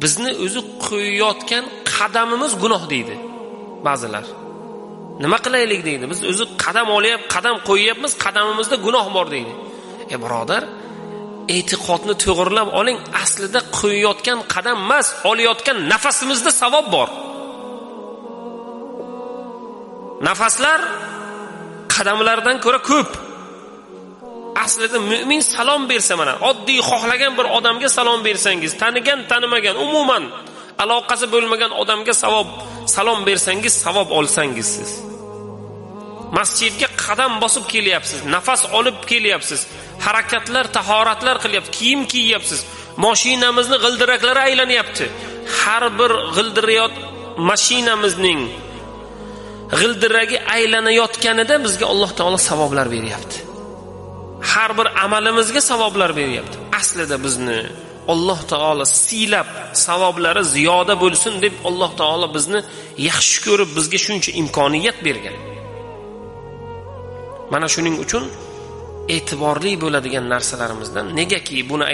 Bizni o'zi qo'yayotgan qadamimiz gunoh deydi ba'zilar. Nima qilaylik deydi. Biz o'zi qadam qo'yyapmiz, qadamimizda gunoh bor deydi. Birodar, e'tiqodni to'g'rilab oling. Aslida qo'yayotgan qadam emas, olayotgan nafasimizda savob bor. Nafaslar qadamlardan ko'ra ko'p. Aslida mu'min salom bersa, mana oddiy xohlagan bir odamga salom bersangiz, tanigan, tanimagan, umuman aloqasi bo'lmagan odamga salom bersangiz, savob olsangiz siz. Masjidga qadam bosib kelyapsiz, nafas olib kelyapsiz, harakatlar, tahoratlar qilyapsiz, kiyim kiyyapsiz, mashinamizni g'ildiraklari aylanyapti. Har bir g'ildirayot mashinamizning g'ildiragi aylanayotganida bizga Alloh taolo savoblar beryapti. Har bir amalimizga savoblar beryapti. Aslida bizni Alloh taolo siylab savoblari ziyoda bo'lsin deb Alloh taolo bizni yaxshi ko'rib bizga shuncha imkoniyat bergan. Mana shuning uchun e'tiborli bo'ladigan narsalarimizdan negaki buni